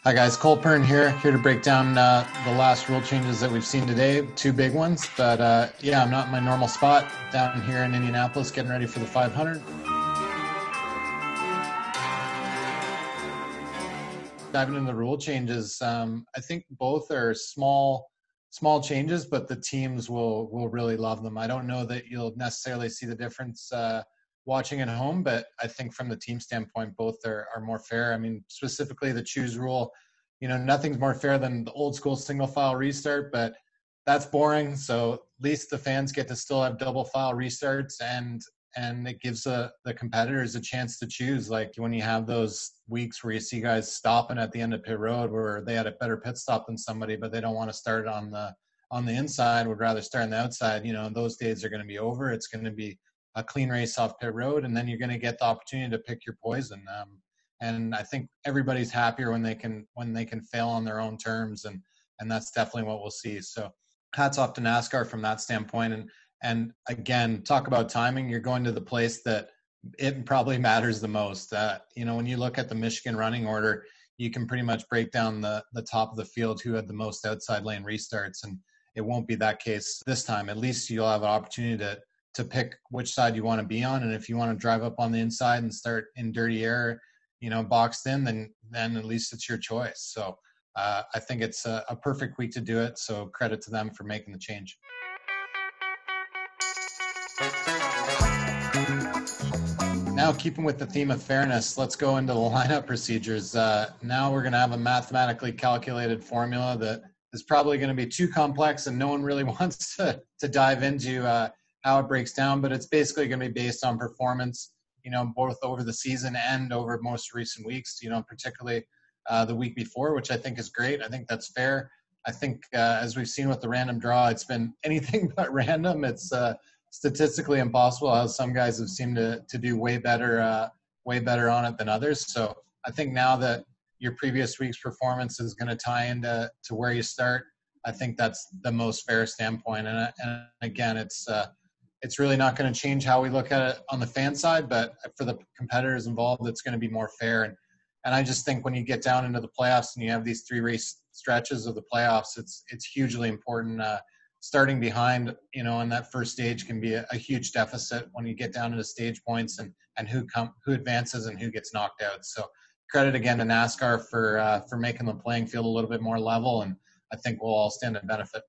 Hi guys, Cole Pearn here to break down the last rule changes that we've seen today. Two big ones, but yeah, I'm not in my normal spot down here in Indianapolis getting ready for the 500. Diving into the rule changes, I think both are small changes, but the teams will really love them. I don't know that you'll necessarily see the difference watching at home, but I think from the team standpoint, both are more fair. I mean, specifically the choose rule, nothing's more fair than the old school single file restart, but that's boring. So at least the fans get to still have double file restarts, and it gives the competitors a chance to choose. Like when you have those weeks where you see guys stopping at the end of pit road where they had a better pit stop than somebody, but they don't want to start on the inside, would rather start on the outside. Those days are going to be over. It's going to be a clean race off pit road, and then you're going to get the opportunity to pick your poison. And I think everybody's happier when they can fail on their own terms, and that's definitely what we'll see. So hats off to NASCAR from that standpoint. And again, talk about timing. You're going to the place that it probably matters the most. When you look at the Michigan running order, you can pretty much break down the top of the field who had the most outside lane restarts, and it won't be that case this time. At least you'll have an opportunity to pick which side you want to be on. And if you want to drive up on the inside and start in dirty air, boxed in, then at least it's your choice. So I think it's a perfect week to do it. So credit to them for making the change. Now, keeping with the theme of fairness, let's go into the lineup procedures. Now we're going to have a mathematically calculated formula that is probably going to be too complex and no one really wants to dive into how it breaks down, but it's basically going to be based on performance, both over the season and over most recent weeks, particularly the week before, which I think is great. I think that's fair. I think as we've seen with the random draw, it's been anything but random. It's statistically impossible how some guys have seemed to do way better on it than others. So I think now that your previous week's performance is going to tie into where you start, I think that's the most fair standpoint. And again, it's really not going to change how we look at it on the fan side, but for the competitors involved, it's going to be more fair. And I just think when you get down into the playoffs and you have these 3 race stretches of the playoffs, it's hugely important. Starting behind, in that first stage can be a huge deficit when you get down into stage points and who advances and who gets knocked out. So credit again to NASCAR for making the playing field a little bit more level, and I think we'll all stand to benefit.